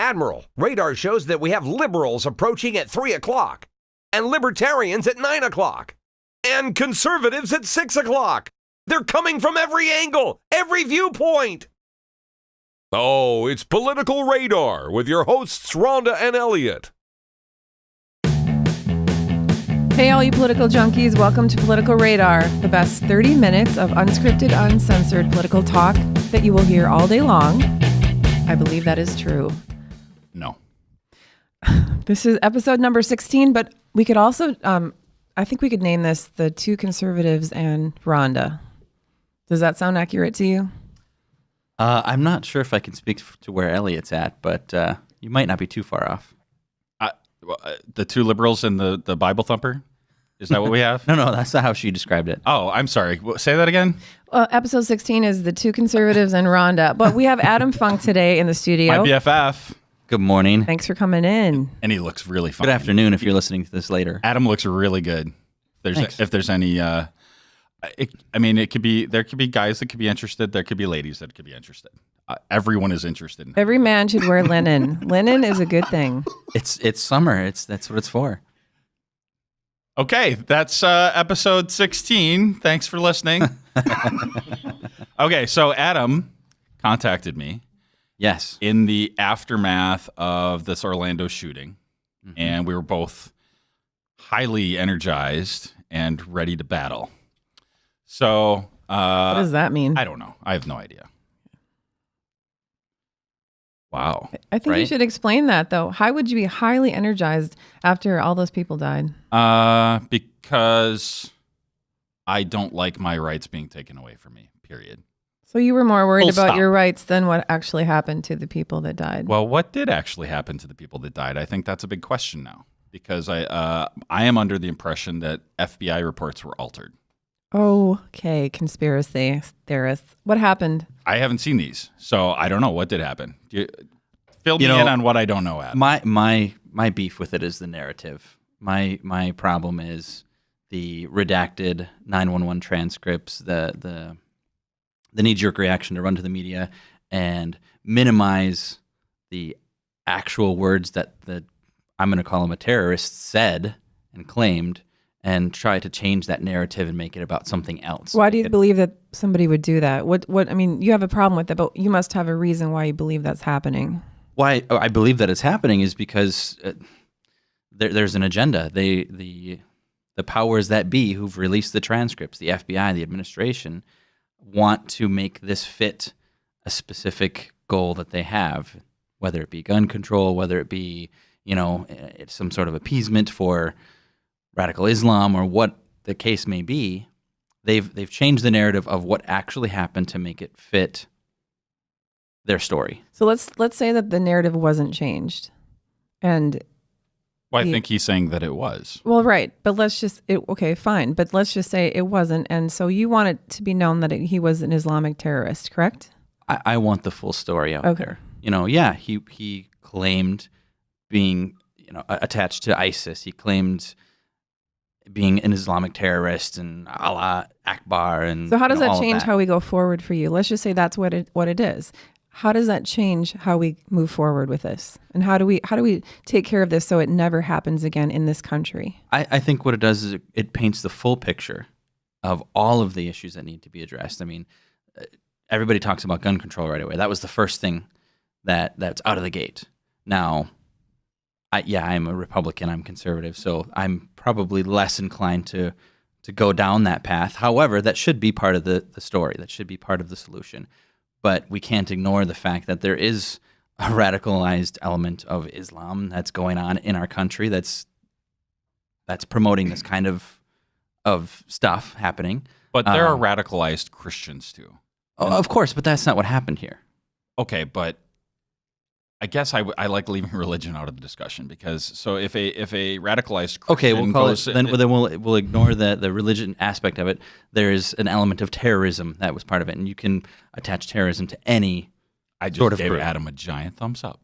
Admiral, radar shows that we have liberals approaching at 3 o'clock, and libertarians at 9 o'clock, and conservatives at 6 o'clock. They're coming from every angle, every viewpoint. Oh, it's Political Radar with your hosts, Rhonda and Elliot. Hey, all you political junkies, welcome to Political Radar, the best 30 minutes of unscripted, uncensored political talk that you will hear all day long. I believe that is true. No. This is episode number 16, but we could also, I think we could name this The Two Conservatives and Rhonda. Does that sound accurate to you? I'm not sure if I can speak to where Elliot's at, but you might not be too far off. The two liberals and the Bible thumper? Is that what we have? No, that's not how she described it. Oh, I'm sorry. Say that again? Episode 16 is The Two Conservatives and Rhonda, but we have Adam Funk today in the studio. My BFF. Good morning. Thanks for coming in. And he looks really fine. Good afternoon if you're listening to this later. Adam looks really good. If there's any, it could be, there could be guys that could be interested. There could be ladies that could be interested. Everyone is interested in. Every man should wear linen. Linen is a good thing. It's summer. That's what it's for. Okay, that's episode 16. Thanks for listening. Okay, so Adam contacted me. Yes. In the aftermath of this Orlando shooting, and we were both highly energized and ready to battle. So, what does that mean? I don't know. I have no idea. Wow. I think you should explain that, though. How would you be highly energized after all those people died? Because I don't like my rights being taken away from me, period. So you were more worried Full about stop. your rights than what actually happened to the people that died. Well, what did actually happen to the people that died? I think that's a big question now, because I am under the impression that FBI reports were altered. Okay, conspiracy theorists. What happened? I haven't seen these, so I don't know what did happen. Fill me in on what I don't know. Adam. My beef with it is the narrative. My problem is the redacted 911 transcripts, the knee-jerk reaction to run to the media and minimize the actual words that I'm going to call him a terrorist said and claimed, and try to change that narrative and make it about something else. Why do you believe that somebody would do that? I mean, you have a problem with it, but you must have a reason why you believe that's happening. Why I believe that it's happening is because there's an agenda. The powers that be who've released the transcripts, the FBI, the administration, want to make this fit a specific goal that they have, whether it be gun control, whether it be, it's some sort of appeasement for radical Islam or what the case may be. They've changed the narrative of what actually happened to make it fit their story. So let's say that the narrative wasn't changed, and I think he's saying that it was. Well, right, but okay, fine, but let's just say it wasn't, and so you want it to be known that he was an Islamic terrorist, correct? I want the full story out there. He claimed being attached to ISIS. He claimed being an Islamic terrorist and Allah Akbar. And so how does that change that. how we go forward for you? Let's just say that's what it is. How does that change how we move forward with this? And how do we take care of this so it never happens again in this country? I think what it does is it paints the full picture of all of the issues that need to be addressed. I mean, everybody talks about gun control right away. That was the first thing that's out of the gate. Now, I'm a Republican, I'm conservative, so I'm probably less inclined to go down that path. However, that should be part of the story. That should be part of the solution. But we can't ignore the fact that there is a radicalized element of Islam that's going on in our country that's promoting this kind of stuff happening. But there are radicalized Christians too. Oh, of course, but that's not what happened here. Okay, but I guess I like leaving religion out of the discussion, because so if a radicalized Christian we'll call goes, it then we'll ignore the religion aspect of it. There is an element of terrorism that was part of it, and you can attach terrorism to any I just sort of gave group. Adam a giant thumbs up.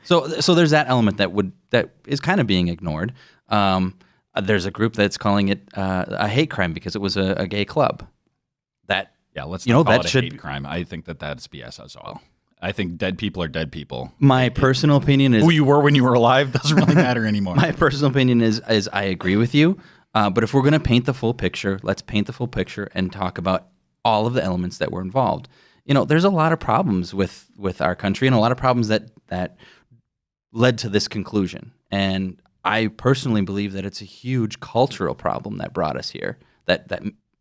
So there's that element that is kind of being ignored. There's a group that's calling it a hate crime because it was a gay club. That Yeah, let's not call that it a should hate crime. I think that's BS as well. I think dead people are dead people. My personal opinion is Who you were when you were alive doesn't really matter anymore. my personal opinion is I agree with you. But if we're going to paint the full picture, let's paint the full picture and talk about all of the elements that were involved. There's a lot of problems with our country and a lot of problems that led to this conclusion. And I personally believe that it's a huge cultural problem that brought us here, that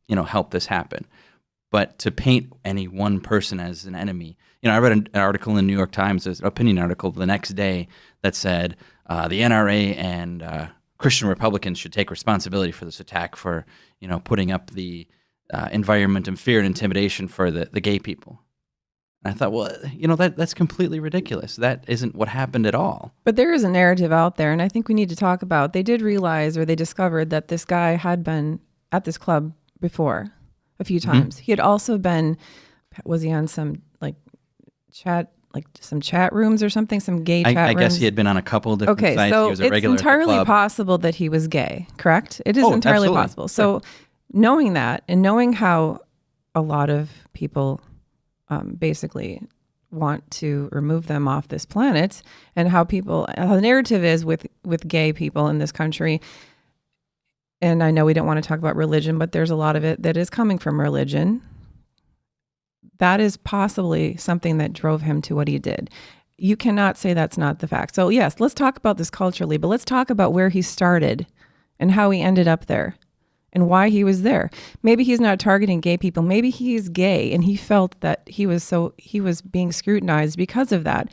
helped this happen. But to paint any one person as an enemy, I read an article in the New York Times, an opinion article the next day that said the NRA and Christian Republicans should take responsibility for this attack for, putting up the environment of fear and intimidation for the gay people. And I thought, well, that's completely ridiculous. That isn't what happened at all. But there is a narrative out there, and I think we need to talk about. They did realize, or they discovered, that this guy had been at this club before a few times. He had also been, was he on some some chat rooms or something, some gay chat rooms? I guess he had been on a couple of different sites. So he was a regular it's entirely at the club. Possible that he was gay, correct? It is entirely absolutely. possible. So knowing that and knowing how a lot of people basically want to remove them off this planet, and how the narrative is with gay people in this country. And I know we don't want to talk about religion, but there's a lot of it that is coming from religion. That is possibly something that drove him to what he did. You cannot say that's not the fact. So yes, let's talk about this culturally, but let's talk about where he started and how he ended up there and why he was there. Maybe he's not targeting gay people. Maybe he's gay and he felt that he was being scrutinized because of that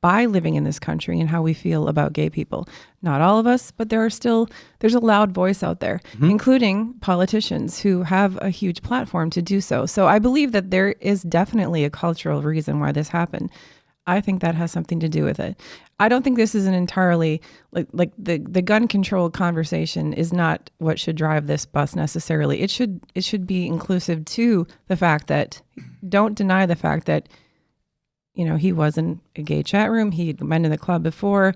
by living in this country and how we feel about gay people. Not all of us, but there's a loud voice out there, including politicians who have a huge platform to do so. So I believe that there is definitely a cultural reason why this happened. I think that has something to do with it. I don't think this is an entirely, like the gun control conversation is not what should drive this bus necessarily. It should be inclusive to the fact that, don't deny the fact that, he was in a gay chat room. He'd been in the club before.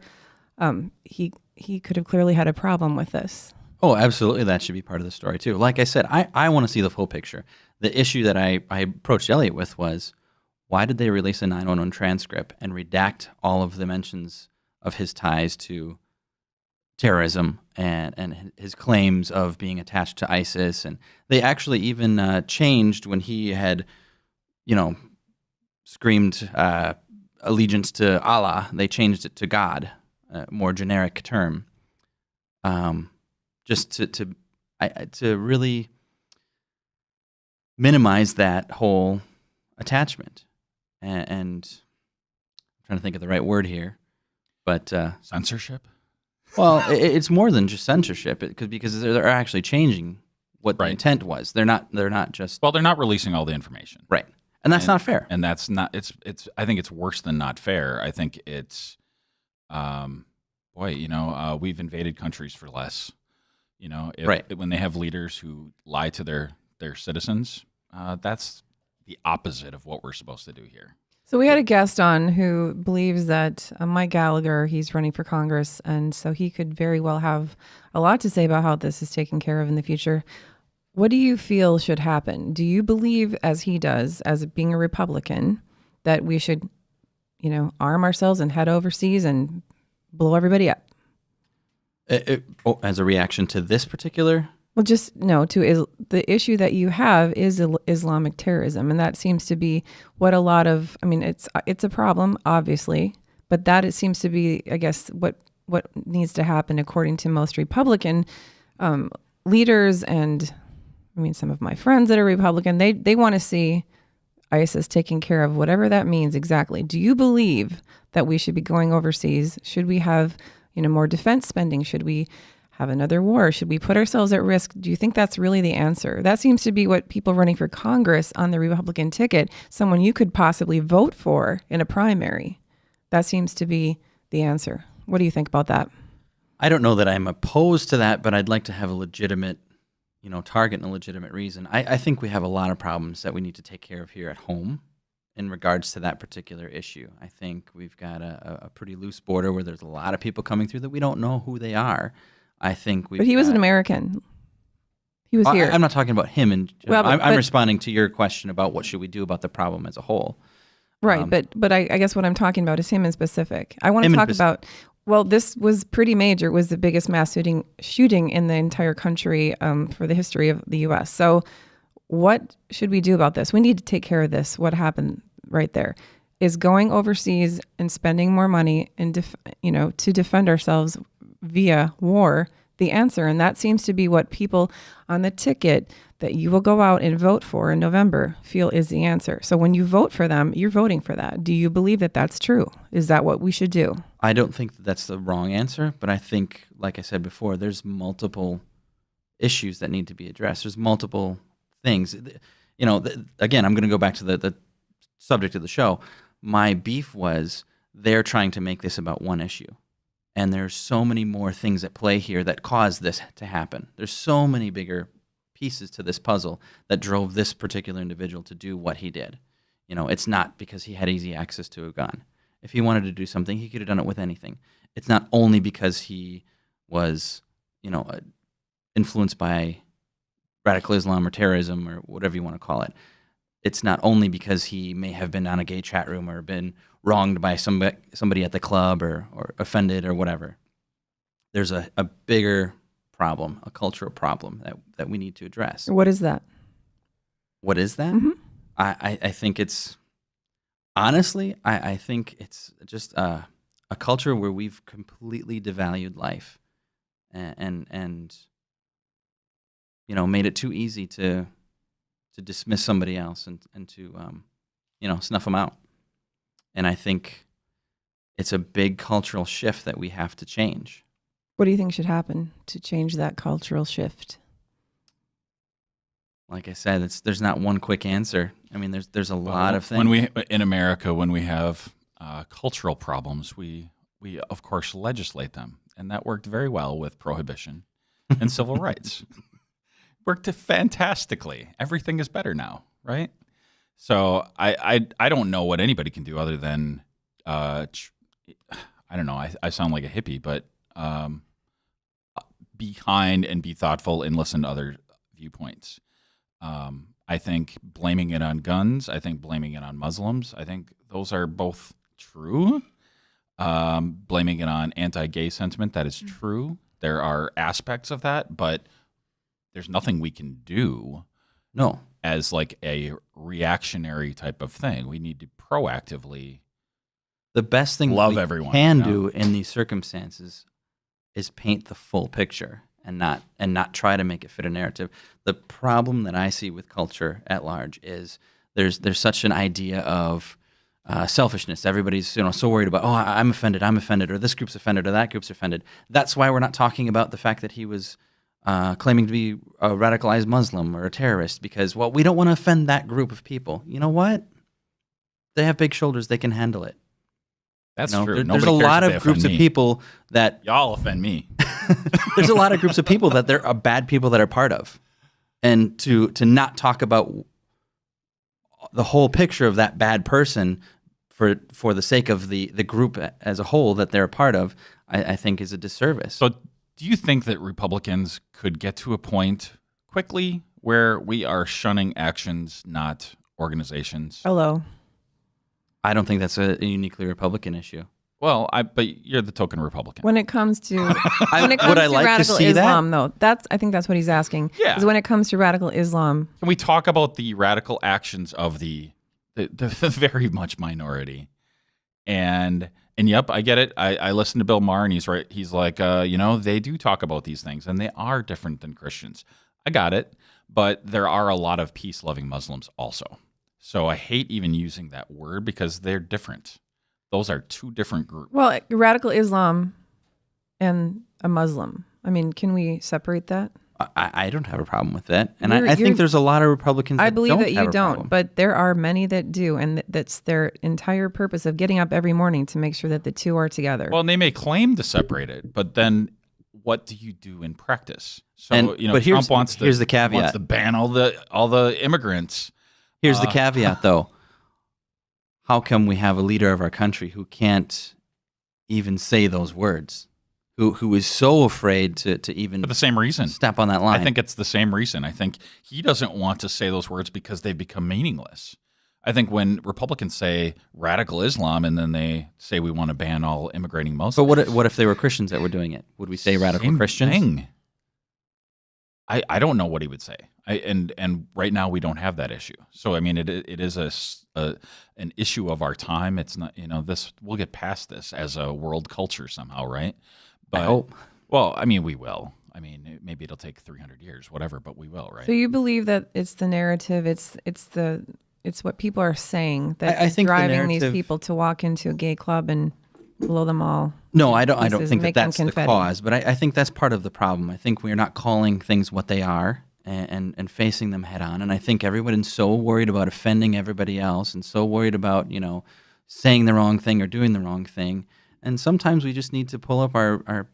He could have clearly had a problem with this. Oh, absolutely. That should be part of the story too. Like I said, I want to see the full picture. The issue that I approached Elliot with was, why did they release a 911 transcript and redact all of the mentions of his ties to terrorism and his claims of being attached to ISIS? And they actually even changed when he had, screamed allegiance to Allah. They changed it to God, a more generic term, just to really minimize that whole attachment. And I'm trying to think of the right word here, but Censorship? Well, it's more than just censorship, because they're actually changing what the intent was. They're not just Well, they're not releasing all the information. right. And that's not fair. And that's not, it's, I think it's worse than not fair. I think it's, we've invaded countries for less, when they have leaders who lie to their citizens, that's the opposite of what we're supposed to do here. So we had a guest on who believes that Mike Gallagher, he's running for Congress, and so he could very well have a lot to say about how this is taken care of in the future. What do you feel should happen? Do you believe, as he does, as being a Republican, that we should, arm ourselves and head overseas and blow everybody up? As a reaction to this particular? Well, the issue that you have is Islamic terrorism, and that seems to be what a lot of. I mean, it's a problem, obviously, but that it seems to be, I guess, what needs to happen according to most Republican leaders, and some of my friends that are Republican. They want to see ISIS taking care of, whatever that means exactly. Do you believe that we should be going overseas? Should we have more defense spending? Should we have another war? Should we put ourselves at risk? Do you think that's really the answer? That seems to be what people running for Congress on the Republican ticket, someone you could possibly vote for in a primary. That seems to be the answer. What do you think about that? I don't know that I'm opposed to that, but I'd like to have a legitimate, target and a legitimate reason. I think we have a lot of problems that we need to take care of here at home in regards to that particular issue. I think we've got a pretty loose border where there's a lot of people coming through that we don't know who they are. I think But he was an American. He was here. I'm not talking about him. Well, I'm responding to your question about what should we do about the problem as a whole. Right, but I guess what I'm talking about is him in specific. I want to Him in talk about. Well, this was pretty major. It was the biggest mass shooting in the entire country for the history of the U.S. So, what should we do about this? We need to take care of this. What happened right there is going overseas and spending more money and to defend ourselves via war the answer. And that seems to be what people on the ticket that you will go out and vote for in November feel is the answer. So when you vote for them, you're voting for that. Do you believe that that's true? Is that what we should do? I don't think that that's the wrong answer, but I think, like I said before, there's multiple issues that need to be addressed. There's multiple things. Again, I'm going to go back to the subject of the show. My beef was they're trying to make this about one issue. And there's so many more things at play here that caused this to happen. There's so many bigger pieces to this puzzle that drove this particular individual to do what he did. It's not because he had easy access to a gun. If he wanted to do something, he could have done it with anything. It's not only because he was, influenced by radical Islam or terrorism or whatever you want to call it. It's not only because he may have been on a gay chat room or been wronged by somebody at the club or offended or whatever. There's a bigger problem, a cultural problem that we need to address. What is that? What is that? Mm-hmm. I think it's, honestly, I think it's just a culture where we've completely devalued life and made it too easy to dismiss somebody else and to snuff them out. And I think it's a big cultural shift that we have to change. What do you think should happen to change that cultural shift? Like I said, there's not one quick answer. I mean, there's a lot of things. In America, when we have cultural problems, we of course legislate them, and that worked very well with prohibition and civil rights. Worked fantastically. Everything is better now, right? So I don't know what anybody can do other than I don't know. I sound like a hippie, but be kind and be thoughtful and listen to other viewpoints. I think blaming it on guns, I think blaming it on Muslims, I think those are both true. Blaming it on anti-gay sentiment, that is true. There are aspects of that, but there's nothing we can do. No. As like a reactionary type of thing. We need to proactively the best thing love we everyone, can do in these circumstances is paint the full picture and not try to make it fit a narrative. The problem that I see with culture at large is there's such an idea of selfishness. Everybody's so worried about, I'm offended, or this group's offended, or that group's offended. That's why we're not talking about the fact that he was claiming to be a radicalized Muslim or a terrorist, because, we don't want to offend that group of people. You know what? They have big shoulders. They can handle it. That's true. There's a lot of groups of people that... Y'all offend me. There's a lot of groups of people that there are bad people that are part of. And to not talk about the whole picture of that bad person for the sake of the group as a whole that they're a part of, I think is a disservice. So do you think that Republicans could get to a point quickly where we are shunning actions, not organizations? Hello. I don't think that's a uniquely Republican issue. Well, but you're the token Republican. When it comes to would I like radical to see Islam, though, I think that's what he's asking. Yeah. Is when it comes to radical Islam. Can we talk about the radical actions of the very much minority? And yep, I get it. I listen to Bill Maher, and he's right. He's like, they do talk about these things, and they are different than Christians. I got it. But there are a lot of peace-loving Muslims also. So I hate even using that word because they're different. Those are two different groups. Well, radical Islam and a Muslim. I mean, can we separate that? I don't have a problem with that. And I think there's a lot of Republicans that I believe that you have a problem. don't, but there are many that do, and that's their entire purpose of getting up every morning to make sure that the two are together. Well, and they may claim to separate it, but then what do you do in practice? So, but Trump wants here's the caveat. Wants to ban all the immigrants. Here's the caveat, though. How come we have a leader of our country who can't even say those words? Who is so afraid to even for the same reason step on that line? I think it's the same reason. I think he doesn't want to say those words because they become meaningless. I think when Republicans say radical Islam and then they say we want to ban all immigrating Muslims. But what if they were Christians that were doing it? Would we say radical Same Christians? thing. I don't know what he would say. And right now we don't have that issue. So I mean, it is an issue of our time. It's not, this, we'll get past this as a world culture somehow, right? But I hope. Well, I mean, we will. I mean, maybe it'll take 300 years, whatever, but we will, right? So you believe that it's the narrative, it's what people are saying that I is think the driving these narrative- people to walk into a gay club and blow them all. No, I don't pieces, think that make them that's the confetti. cause, but I think that's part of the problem. I think we're not calling things what they are and facing them head on. And I think everyone's so worried about offending everybody else and so worried about, saying the wrong thing or doing the wrong thing. And sometimes we just need to pull up our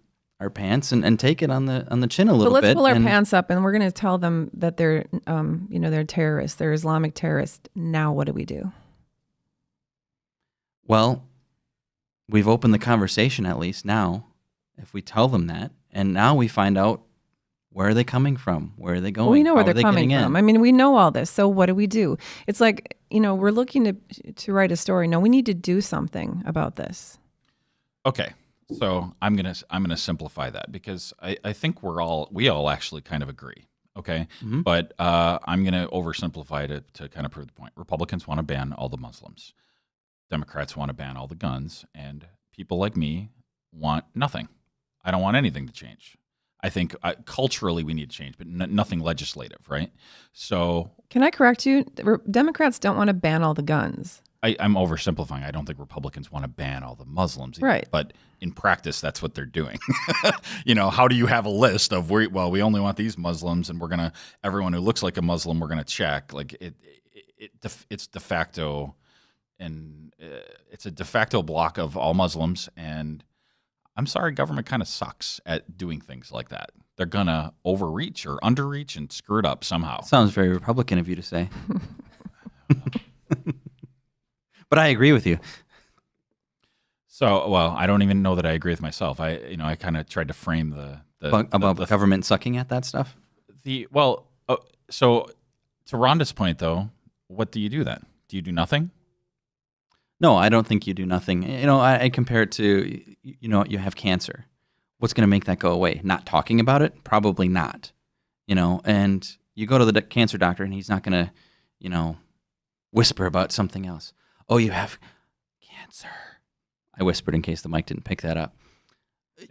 pants and take it on the chin a little So bit. let's pull our and- pants up and we're going to tell them that they're, they're terrorists, they're Islamic terrorists. Now what do we do? Well, we've opened the conversation at least now, if we tell them that. And now we find out, where are they coming from? Where are they going? Well, we know where How are they're they coming getting from. in? I mean, we know all this. So what do we do? It's like, we're looking to write a story. No, we need to do something about this. Okay. So I'm gonna simplify that because I think we all actually kind of agree. Okay. Mhm. But I'm gonna oversimplify it to kind of prove the point. Republicans want to ban all the Muslims. Democrats want to ban all the guns, and people like me want nothing. I don't want anything to change. I think culturally we need to change, but nothing legislative, right? So Can I correct you? Democrats don't want to ban all the guns. I'm oversimplifying. I don't think Republicans want to ban all the Muslims, either, Right. But in practice, that's what they're doing. How do you have a list of we only want these Muslims, and everyone who looks like a Muslim we're gonna check? Like it's de facto, and it's a de facto block of all Muslims. And I'm sorry, government kind of sucks at doing things like that. They're gonna overreach or underreach and screw it up somehow. Sounds very Republican of you to say. But I agree with you. So, well, I don't even know that I agree with myself. I kind of tried to frame About government sucking at that stuff? So to Rhonda's point, though, what do you do then? Do you do nothing? No, I don't think you do nothing. I compare it to, you have cancer. What's going to make that go away? Not talking about it? Probably not. And you go to the cancer doctor and he's not going to, whisper about something else. Oh, you have cancer. I whispered in case the mic didn't pick that up.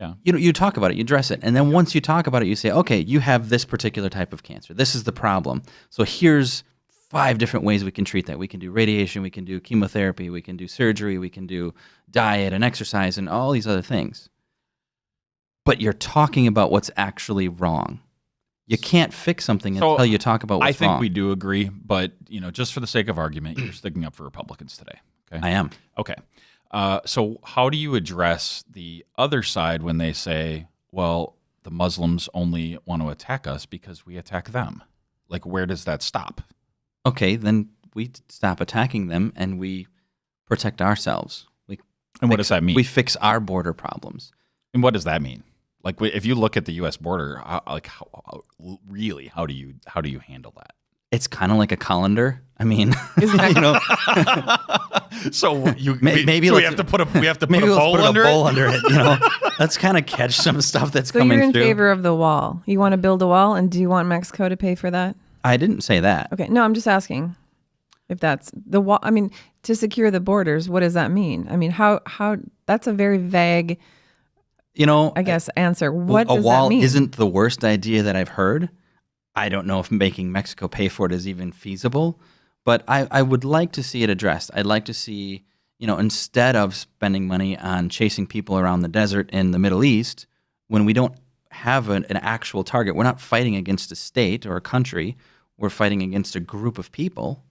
Yeah. You talk about it, you address it. And then once you talk about it, you say, okay, you have this particular type of cancer. This is the problem. So here's 5 different ways we can treat that. We can do radiation, we can do chemotherapy, we can do surgery, we can do diet and exercise and all these other things. But you're talking about what's actually wrong. You can't fix something until you talk about what's I think wrong. we do agree, but just for the sake of argument, you're sticking up for Republicans today. Okay. I am. Okay. So how do you address the other side when they say, well, the Muslims only want to attack us because we attack them? Like, where does that stop? Okay, then we stop attacking them and we protect ourselves. And what does that mean? We fix our border problems. And what does that mean? Like, if you look at the U.S. border, really, how do you handle that? It's kind of like a colander. I mean, So maybe we let's- have to put a maybe let's bowl put under a bowl it. under it. Let's kind of catch some stuff that's So coming you're in through. favor of the wall. You want to build a wall, and do you want Mexico to pay for that? I didn't say that. Okay, no, I'm just asking if that's the wall. I mean, to secure the borders, what does that mean? I mean, how that's a very vague, I guess, answer. What a does wall that mean? isn't the worst idea that I've heard. I don't know if making Mexico pay for it is even feasible, but I would like to see it addressed. I'd like to see, instead of spending money on chasing people around the desert in the Middle East, when we don't have an actual target, we're not fighting against a state or a country, we're fighting against a group of people.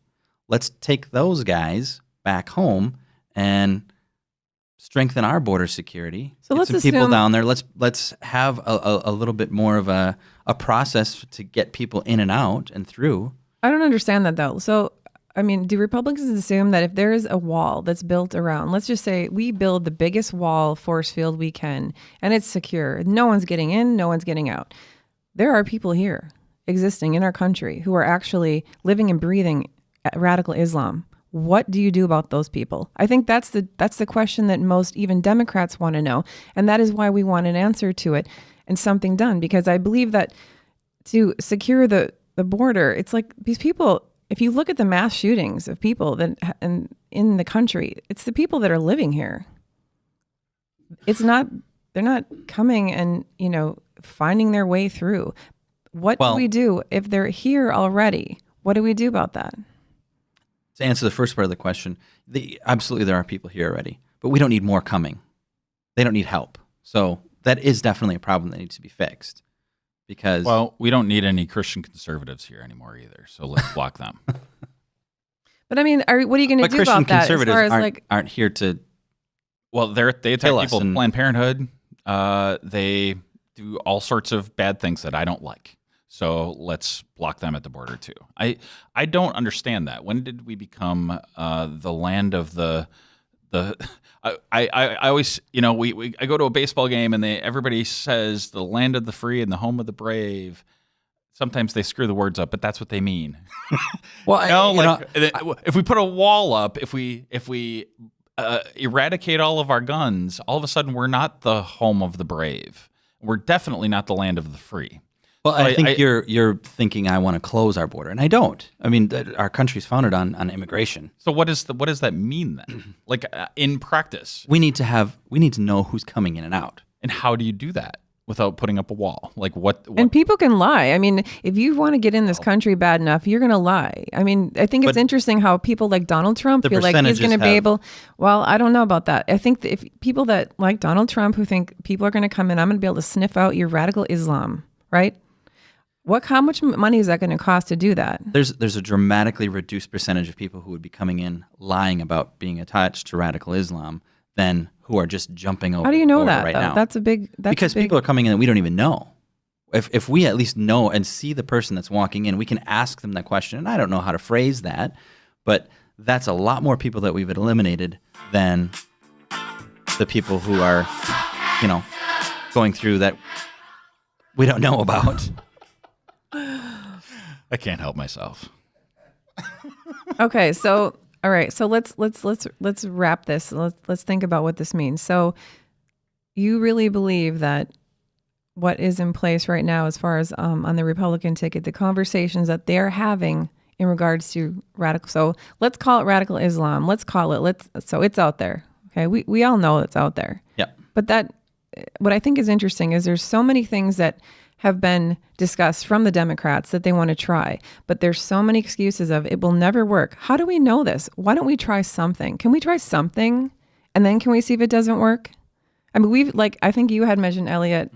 Let's take those guys back home and strengthen our border security. So Get let's some people assume- down there. Let's have a little bit more of a process to get people in and out and through. I don't understand that though. So, I mean, do Republicans assume that if there is a wall that's built around, let's just say we build the biggest wall force field we can, and it's secure. No one's getting in, no one's getting out. There are people here existing in our country who are actually living and breathing radical Islam. What do you do about those people? I think that's the question that most even Democrats want to know. And that is why we want an answer to it and something done, because I believe that to secure the border, it's like these people, if you look at the mass shootings of people that in the country, it's the people that are living here. They're not coming and, finding their way through. What do we do if they're here already? What do we do about that? To answer the first part of the question, absolutely there are people here already, but we don't need more coming. They don't need help. So that is definitely a problem that needs to be fixed. Because we don't need any Christian conservatives here anymore either. So let's block them. But I mean, what are you going to do about that? Christian conservatives aren't here to. Well, they attack people with Planned Parenthood. They do all sorts of bad things that I don't like. So let's block them at the border too. I don't understand that. When did we become the land of the I always, I go to a baseball game and everybody says the land of the free and the home of the brave. Sometimes they screw the words up, but that's what they mean. Well, if we put a wall up, if we eradicate all of our guns, all of a sudden we're not the home of the brave. We're definitely not the land of the free. Well, I think you're thinking I want to close our border, and I don't. I mean, our country's founded on immigration. So what does that mean then? Like in practice, we need to know who's coming in and out. And how do you do that without putting up a wall? Like what? And people can lie. I mean, if you want to get in this country bad enough, you're going to lie. I mean, I think it's interesting how people like Donald Trump feel like he's going to be able. Well, I don't know about that. I think that if people that like Donald Trump who think people are going to come in, I'm going to be able to sniff out your radical Islam, right? How much money is that going to cost to do that? There's a dramatically reduced percentage of people who would be coming in lying about being attached to radical Islam than who are just jumping over. How do you know that right though? now? That's because people are coming in that we don't even know. If we at least know and see the person that's walking in, we can ask them that question. And I don't know how to phrase that, but that's a lot more people that we've eliminated than the people who are, going through that we don't know about. I can't help myself. Okay, so all right, so let's wrap this. Let's think about what this means. So, you really believe that what is in place right now, as far as on the Republican ticket, the conversations that they're having in regards to radical. So let's call it radical Islam. So it's out there. Okay, we all know it's out there. Yeah. But what I think is interesting is there's so many things that have been discussed from the Democrats that they want to try, but there's so many excuses of it will never work. How do we know this? Why don't we try something? Can we try something, and then can we see if it doesn't work? I mean, I think you had mentioned, Elliot,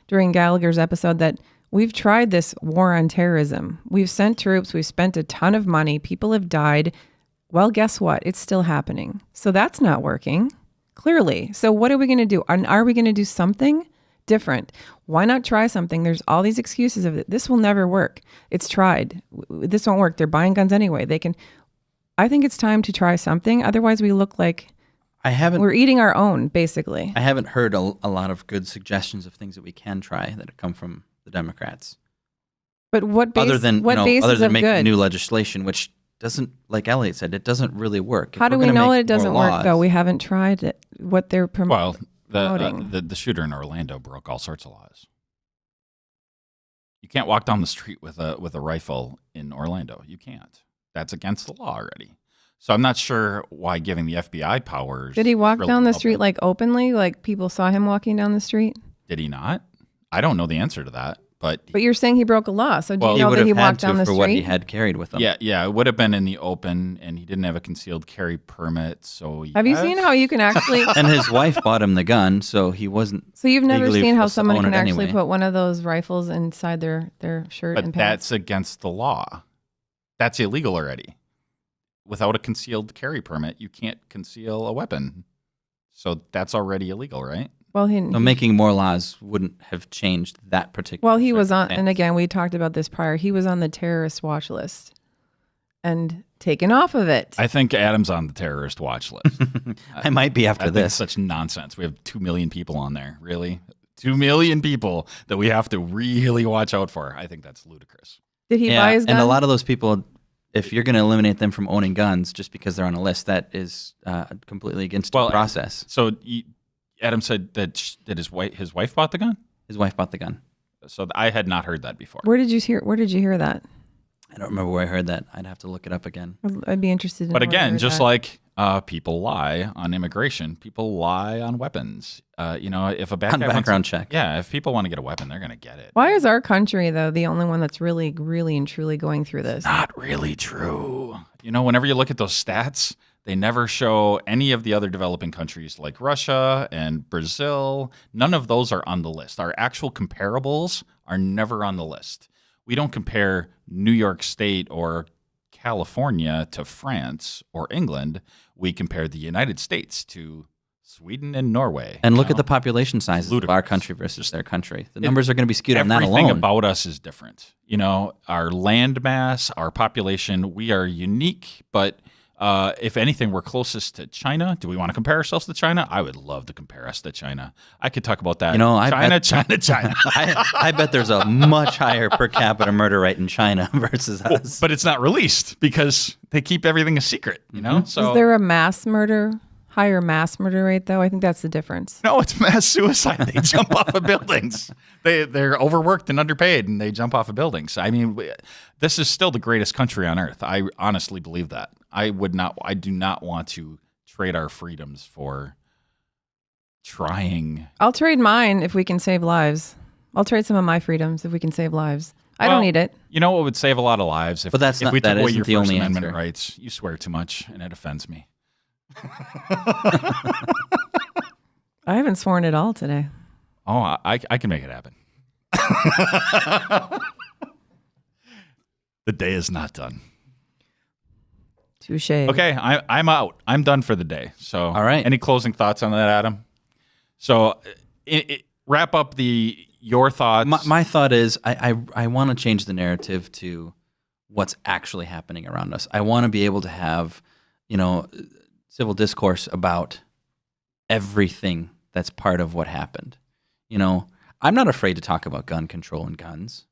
during Gallagher's episode, that we've tried this war on terrorism. We've sent troops. We've spent a ton of money. People have died. Well, guess what? It's still happening. So that's not working, clearly. So what are we going to do? Are we going to do something different? Why not try something? There's all these excuses of it. This will never work. It's tried. This won't work. They're buying guns anyway. I think it's time to try something. Otherwise, we look like we're eating our own, basically. I haven't heard a lot of good suggestions of things that we can try that have come from the Democrats. But other than making good? new legislation, which doesn't, like Elliot said, it doesn't really work. How do we know it doesn't work, though? We haven't tried it. What they're promoting. The shooter in Orlando broke all sorts of laws. You can't walk down the street with a rifle in Orlando. You can't. That's against the law already. So I'm not sure why giving the FBI powers. Did he walk down the street openly? Like people saw him walking down the street? Did he not? I don't know the answer to that. But you're saying he broke a law. So do you know that he walked down the street? For what he had carried with him. Yeah. It would have been in the open, and he didn't have a concealed carry permit. So have you seen how you can actually? And his wife bought him the gun, so he wasn't. So you've never seen how someone can actually put one of those rifles inside their shirt and pants? But that's against the law. That's illegal already. Without a concealed carry permit, you can't conceal a weapon. So that's already illegal, right? Well, making more laws wouldn't have changed that particular. Well, he was on, and again, we talked about this prior. He was on the terrorist watch list and taken off of it. I think Adam's on the terrorist watch list. I might be after this. Such nonsense. We have 2 million people on there. Really? 2 million people that we have to really watch out for. I think that's ludicrous. Did he buy his gun? And a lot of those people if you're going to eliminate them from owning guns just because they're on a list, that is completely against the process. So Adam said that his wife bought the gun? His wife bought the gun. So I had not heard that before. Where did you hear that? I don't remember where I heard that. I'd have to look it up again. I'd be interested in. But again, just like people lie on immigration, people lie on weapons. If a bad guy background check. Yeah, if people want to get a weapon, they're going to get it. Why is our country though the only one that's really, really and truly going through this? Not really true. Whenever you look at those stats, they never show any of the other developing countries like Russia and Brazil. None of those are on the list. Our actual comparables are never on the list. We don't compare New York State or California to France or England. We compare the United States to Sweden and Norway. And look at the population sizes of our country versus their country. The numbers are going to be skewed on that alone. Everything about us is different. Our land mass, our population, we are unique, but if anything, we're closest to China. Do we want to compare ourselves to China? I would love to compare us to China. I could talk about that. China. I bet there's a much higher per capita murder rate in China versus us. But it's not released because they keep everything a secret, So is there a higher mass murder rate though? I think that's the difference. No, it's mass suicide. They jump off of buildings. They're overworked and underpaid, and they jump off of buildings. I mean, this is still the greatest country on earth. I honestly believe that. I do not want to trade our freedoms for trying. I'll trade mine if we can save lives. I'll trade some of my freedoms if we can save lives. I don't need it. You know what would save a lot of lives? If we took away your First Amendment rights. You swear too much, and it offends me. I haven't sworn at all today. Oh, I can make it happen. The day is not done. Touche. Okay, I'm out. I'm done for the day. So, all right. Any closing thoughts on that, Adam? So, wrap up your thoughts. My thought is I want to change the narrative to what's actually happening around us. I want to be able to have, civil discourse about everything that's part of what happened. I'm not afraid to talk about gun control and guns.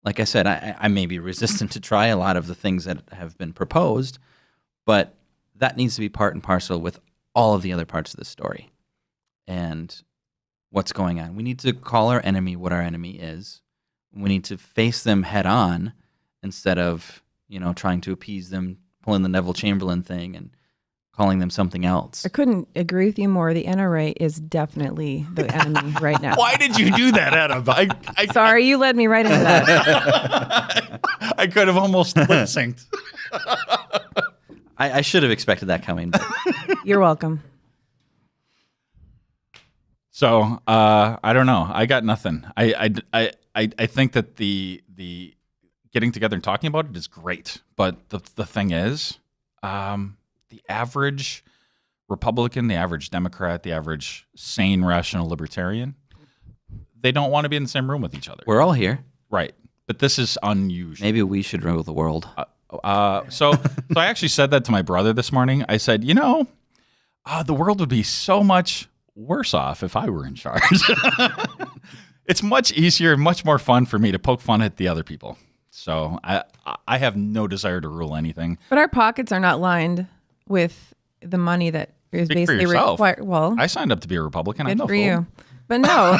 Like I said, I may be resistant to try a lot of the things that have been proposed, but that needs to be part and parcel with all of the other parts of the story and what's going on. We need to call our enemy what our enemy is. We need to face them head on instead of, trying to appease them, pulling the Neville Chamberlain thing and calling them something else. I couldn't agree with you more. The NRA is definitely the enemy right now. Why did you do that, Adam? Sorry, you led me right into that. I could have almost lip synced. I should have expected that coming. You're welcome. So I don't know. I got nothing. I think that the getting together and talking about it is great, but the thing is, the average Republican, the average Democrat, the average sane, rational libertarian, they don't want to be in the same room with each other. We're all here, right? But this is unusual. Maybe we should rule the world. So I actually said that to my brother this morning. I said, the world would be so much worse off if I were in charge. It's much easier, much more fun for me to poke fun at the other people. So I have no desire to rule anything. But our pockets are not lined with the money that is Speak basically required. Well, I signed up to be a Republican. Good I'm no for fool. you. But no,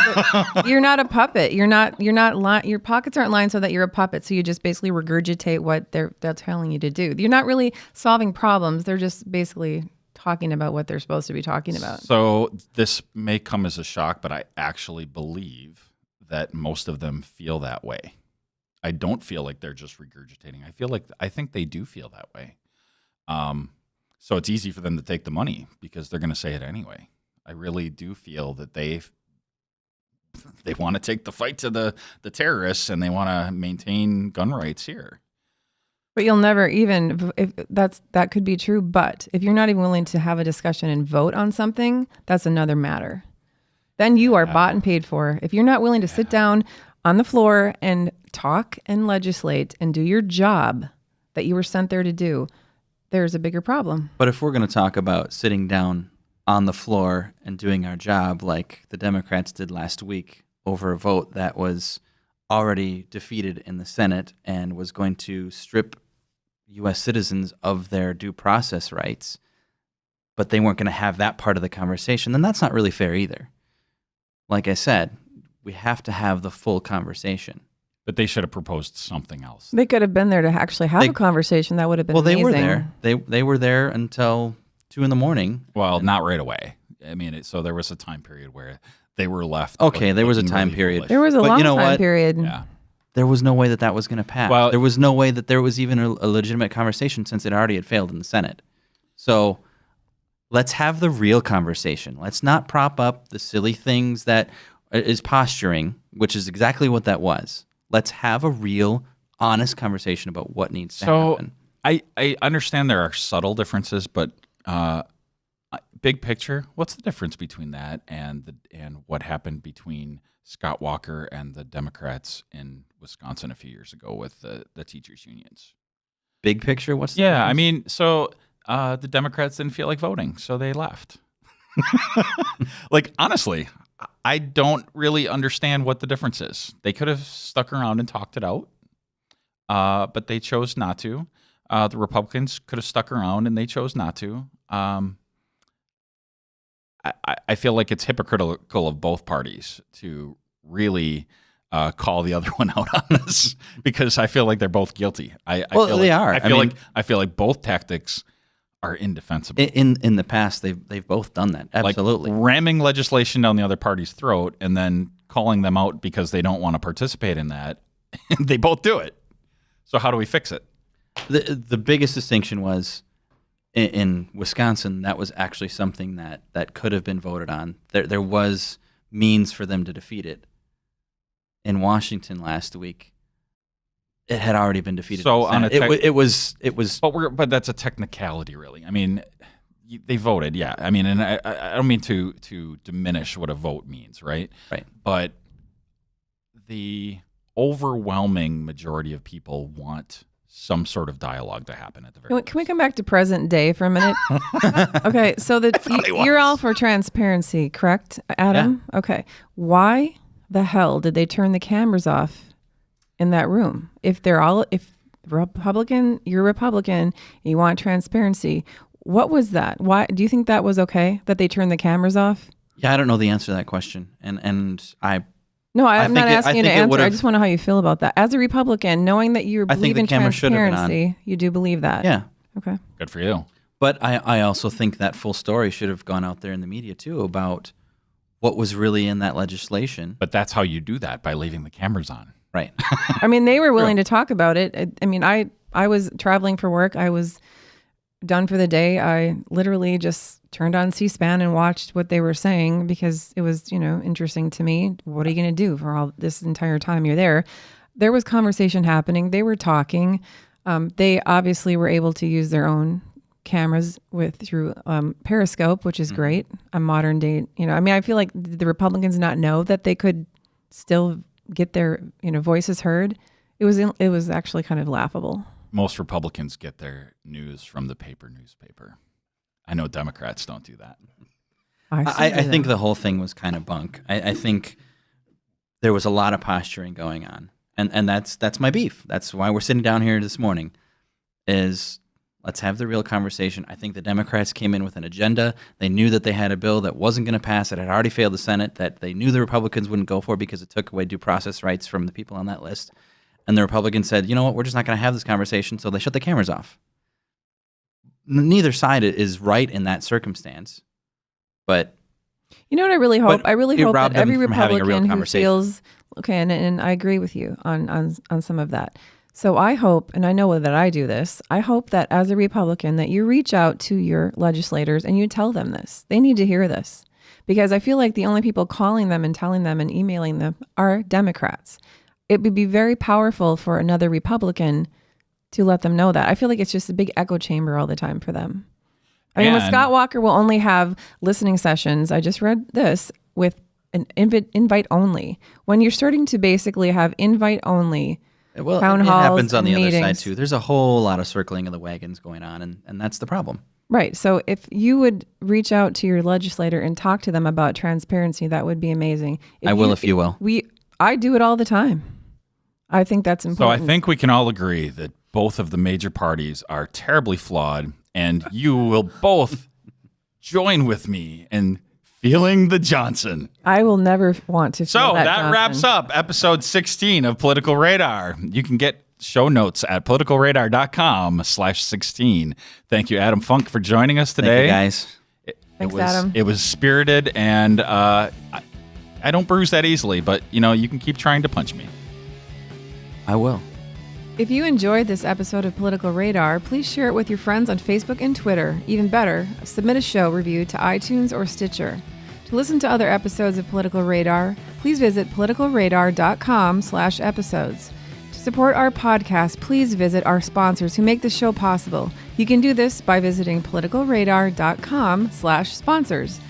you're not a puppet. You're not your pockets aren't lined so that you're a puppet. So you just basically regurgitate what they're telling you to do. You're not really solving problems. They're just basically talking about what they're supposed to be talking about. So this may come as a shock, but I actually believe that most of them feel that way. I don't feel like they're just regurgitating. I think they do feel that way. So it's easy for them to take the money because they're going to say it anyway. I really do feel that they want to take the fight to the terrorists and they want to maintain gun rights here. But you'll never even, if that could be true, but if you're not even willing to have a discussion and vote on something, that's another matter. Then you are bought and paid for. If you're not willing to sit down on the floor and talk and legislate and do your job that you were sent there to do, there's a bigger problem. But if we're going to talk about sitting down on the floor and doing our job like the Democrats did last week over a vote that was already defeated in the Senate and was going to strip U.S. citizens of their due process rights, but they weren't going to have that part of the conversation, then that's not really fair either. Like I said, we have to have the full conversation. But they should have proposed something else. They could have been there to actually have a conversation. That would have been Well, amazing. they were there. They were there until 2 a.m. Well, not right away. I mean, so there was a time period where they were left. Okay, there was a looking time really period. foolish. There was a But long you know time what? period. Yeah. There was no way that was going to pass. Well- there was no way that there was even a legitimate conversation since it already had failed in the Senate. So let's have the real conversation. Let's not prop up the silly things that is posturing, which is exactly what that was. Let's have a real, honest conversation about what needs to happen. I understand there are subtle differences, but big picture, what's the difference between that and what happened between Scott Walker and the Democrats in Wisconsin a few years ago with the teachers' unions? Big picture, what's the Yeah, difference? I mean, so the Democrats didn't feel like voting, so they left. Like, honestly, I don't really understand what the difference is. They could have stuck around and talked it out, but they chose not to. The Republicans could have stuck around and they chose not to. I feel like it's hypocritical of both parties to really call the other one out on this, because I feel like they're both guilty. I feel like both tactics are indefensible. In the past, they've both done that. Absolutely. Like ramming legislation down the other party's throat and then calling them out because they don't want to participate in that. They both do it. So how do we fix it? The biggest distinction was in Wisconsin, that was actually something that could have been voted on. There was means for them to defeat it. In Washington last week, it had already been defeated. So in the Senate. It was. But that's a technicality, really. I mean, they voted, yeah. I mean, and I don't mean to diminish what a vote means, right? Right. But the overwhelming majority of people want some sort of dialogue to happen at the very Can we come back to present day for a minute? Okay, so you're all for transparency, correct, Adam? Yeah. Okay. Why the hell did they turn the cameras off in that room? If Republican, you're Republican, and you want transparency, what was that? Why do you think that was okay that they turned the cameras off? Yeah, I don't know the answer to that question, and I'm not asking you to answer. I just want to know how you feel about that. As a Republican, knowing that you believe in transparency, you do believe that. Yeah. Okay. Good for you. But I also think that full story should have gone out there in the media too about what was really in that legislation. But that's how you do that, by leaving the cameras on. Right. I mean, they were willing to talk about it. I mean, I was traveling for work. I was done for the day. I literally just turned on C-SPAN and watched what they were saying because it was, interesting to me. What are you going to do for all this entire time you're there? There was conversation happening. They were talking. They obviously were able to use their own cameras through Periscope, which is great. A modern day, I feel like the Republicans not know that they could still get their, voices heard. It was actually kind of laughable. Most Republicans get their news from the newspaper. I know Democrats don't do that. I think the whole thing was kind of bunk. I think there was a lot of posturing going on. And that's my beef. That's why we're sitting down here this morning, is let's have the real conversation. I think the Democrats came in with an agenda. They knew that they had a bill that wasn't going to pass. It had already failed the Senate, that they knew the Republicans wouldn't go for because it took away due process rights from the people on that list. And the Republicans said, you know what, we're just not going to have this conversation, so they shut the cameras off. Neither side is right in that circumstance, but... You know what I really hope? I really hope that every Republican who feels... Okay, and I agree with you on some of that. So I hope, and I know that I do this, I hope that as a Republican that you reach out to your legislators and you tell them this. They need to hear this. Because I feel like the only people calling them and telling them and emailing them are Democrats. It would be very powerful for another Republican to let them know that. I feel like it's just a big echo chamber all the time for them. I mean, when Scott Walker will only have listening sessions, I just read this, with an invite only. When you're starting to basically have invite only town halls, it happens on the meetings. other side too. There's a whole lot of circling of the wagons going on, and that's the problem. Right. So if you would reach out to your legislator and talk to them about transparency, that would be amazing. If you will. I do it all the time. I think that's important. So I think we can all agree that both of the major parties are terribly flawed, and you will both join with me in feeling the Johnson. I will never want to feel So that Johnson. wraps up episode 16 of Political Radar. You can get show notes at politicalradar.com/16. Thank you, Adam Funk, for joining us today. Thank you, guys. Thanks, Adam. It was spirited, and I don't bruise that easily, but you can keep trying to punch me. I will. If you enjoyed this episode of Political Radar, please share it with your friends on Facebook and Twitter. Even better, submit a show review to iTunes or Stitcher. To listen to other episodes of Political Radar, please visit politicalradar.com/episodes. To support our podcast, please visit our sponsors who make the show possible. You can do this by visiting politicalradar.com/sponsors.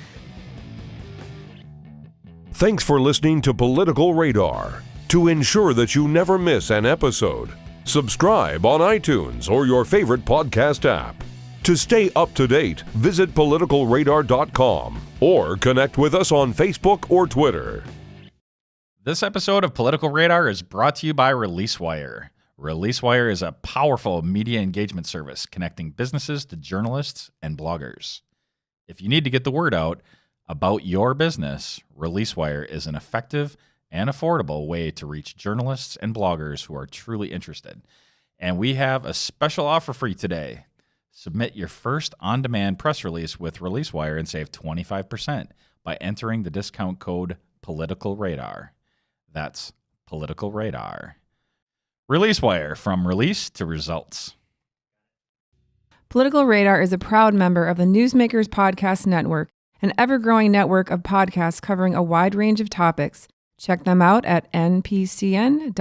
Thanks for listening to Political Radar. To ensure that you never miss an episode, subscribe on iTunes or your favorite podcast app. To stay up to date, visit politicalradar.com or connect with us on Facebook or Twitter. This episode of Political Radar is brought to you by ReleaseWire. ReleaseWire is a powerful media engagement service connecting businesses to journalists and bloggers. If you need to get the word out about your business, ReleaseWire is an effective and affordable way to reach journalists and bloggers who are truly interested. And we have a special offer for you today. Submit your first on-demand press release with ReleaseWire and save 25% by entering the discount code PoliticalRadar. That's Political Radar. ReleaseWire, from release to results. Political Radar is a proud member of the Newsmakers Podcast Network, an ever-growing network of podcasts covering a wide range of topics. Check them out at npcn.tv.